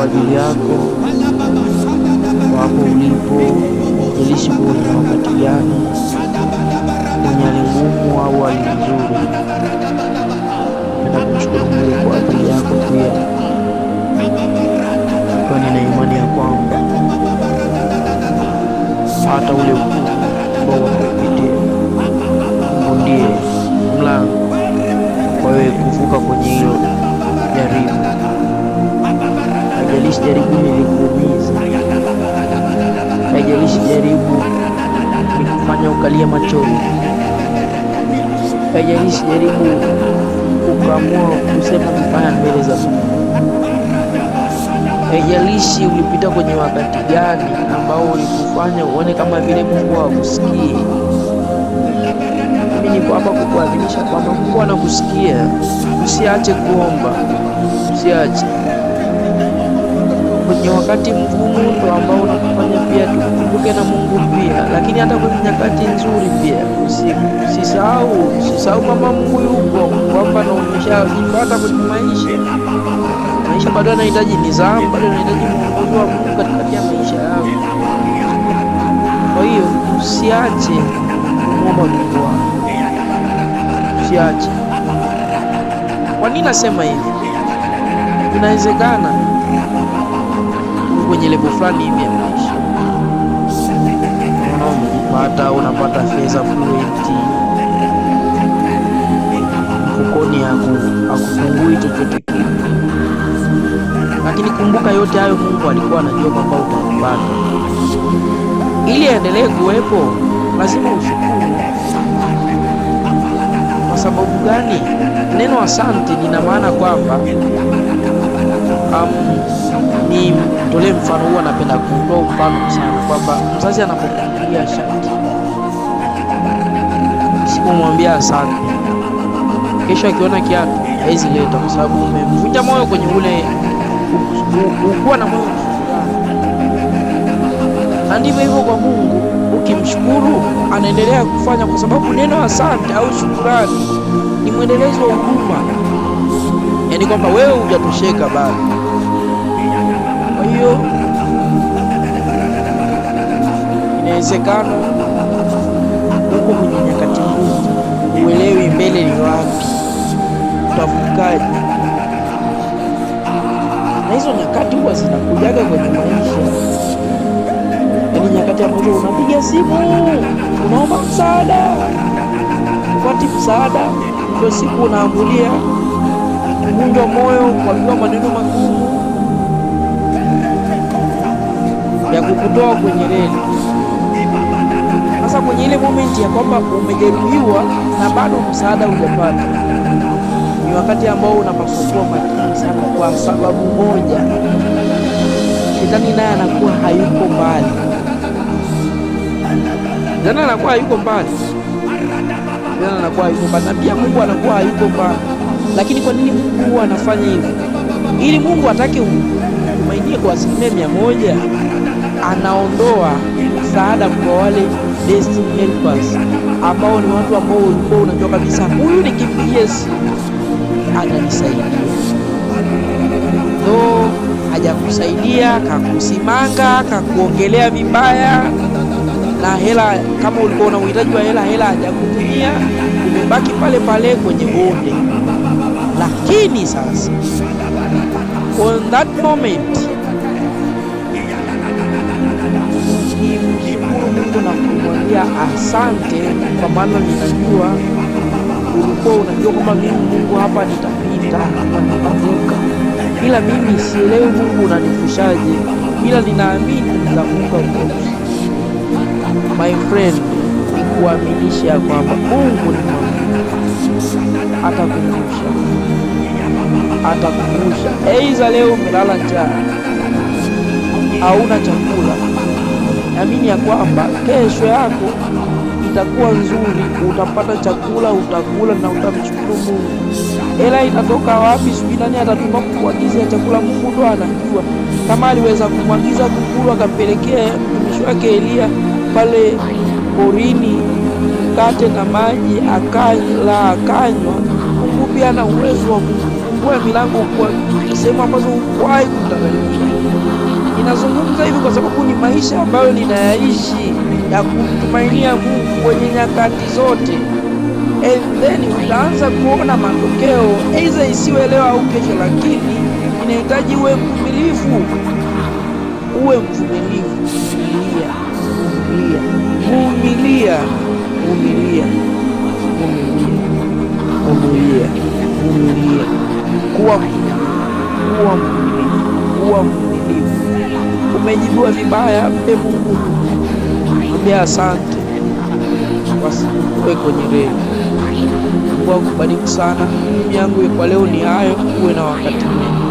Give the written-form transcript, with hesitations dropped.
kwa ajili yako wapo ulipo, haijalishi kwenye wakati gani, kwenye hali ngumu au hali nzuri. Napenda kumshukuru Mungu kwa ajili yako pia, kwa nina imani ya kwamba hata ule ukuu ambao unapitia Mungu ndiye mlango kwa wewe kuvuka kwenye hilo jaribu. Haijalishi jaribu lilikuumiza, haijalishi jaribu likufanya ukalia machozi, haijalishi jaribu ukaamua kusema vibaya mbele za Mungu, haijalishi ulipita kwenye wakati gani ambao ulikufanya uone kama vile Mungu hakusikii. Mimi niko hapa kukuadhimisha kwamba Mungu anakusikia. Usiache kuomba, usiache. Kwenye wakati mgumu ndo ambao unakufanya pia tukumbuke na Mungu pia, lakini hata kwenye nyakati nzuri pia usisahau kwamba Mungu yupo, kwamba na umeshajipata kwenye maisha bado anahitaji nidhamu, bado anahitaji mwongozo wa Mungu katikati ya maisha yako. Kwa hiyo usiache kumwomba Mungu wako, usiache. Kwa nini nasema hivi? Inawezekana kwenye level fulani hivi ya maisha, unapata fedha fluent, mfukoni hakupungui chochote kile, lakini kumbuka yote hayo Mungu alikuwa anajua kwamba utapata. Ili aendelee kuwepo lazima ushukuru. Kwa sababu gani? Neno asante lina maana kwamba ni tolee mfano, huwa napenda kutoa mfano sana, kwamba mzazi anapokununulia shati, usipomwambia asante, kesho akiona kiatu haizi leta, kwa sababu umemvunja moyo kwenye ule ukuwa na moyo mshukuru. Na ndivyo hivyo kwa Mungu, ukimshukuru anaendelea kufanya, kwa sababu neno asante au shukrani ni mwendelezo wa huduma, yaani kwamba wewe hujatosheka bado. Kwa hiyo inawezekana uko kwenye nyakati ngumu, uelewi mbele ni wapi, utavukaje. Na hizo nyakati huwa zinakujaga kwenye maisha, yaani nyakati ambazo unapiga simu, unaomba msaada, upati msaada, ndio siku unaambulia kuvunjwa moyo, kuambiwa maneno magumu ya kukutoa kwenye reli. Sasa kwenye ile momenti ya kwamba umejeruhiwa na bado msaada hujapata, ni wakati ambao unapaswa kuwa makini sana, kwa sababu moja, shetani naye anakuwa hayuko mbali. Shetani anakuwa hayuko mbali, na pia Mungu anakuwa hayuko mbali. Lakini kwa nini Mungu anafanya hivyo? Ili Mungu atake umainie kwa 100%, anaondoa msaada kwa wale destiny helpers, ambao ni watu ambao ulikuwa unajua kabisa huyu nikimpigia simu atanisaidia. Ndio hajakusaidia, kakusimanga, kakuongelea vibaya, na hela kama ulikuwa una uhitaji wa hela hajakutumia, umebaki pale pale kwenye bonde. Lakini sasa on that moment Mungu na kumwambia asante, kwa maana ninajua ulikuwa unajua kwamba mimi Mungu hapa nitapita, hapa nitavuka, ila mimi sielewi Mungu unanifushaje, ila ninaamini nitavuka huko. My friend, nikuaminisha ya kwamba Mungu ni mwaminifu, atakumbusha. Aidha leo umelala njaa, hauna chakula, amini ya kwamba kesho yako itakuwa nzuri, utapata chakula, utakula na utamshukuru Mungu. Hela itatoka wapi? Sijui nani atatuma kukuagizia chakula, Mungu ndo anajua. Kama aliweza kumwagiza kukulu akampelekea mtumishi wake Elia pale porini mkate na maji, akala akanywa, Mungu pia ana uwezo wa kufungua milango kwa sehemu ambazo hukuwahi kutarajia. Ninazungumza hivi kwa sababu ni maisha ambayo ninayaishi ya kumtumainia Mungu kwenye nyakati zote, and then utaanza kuona matokeo, aidha isiwe leo au kesho, lakini inahitaji uwe mvumilivu, uwe mvumilivu, vumilia, kuwa mvumilivu. Umejibiwa vibaya, mpe Mungu, mwambie asante, wasikuwe kwenye reli. Mungu akubariki sana. Yangu kwa leo ni hayo. Uwe na wakati mwema.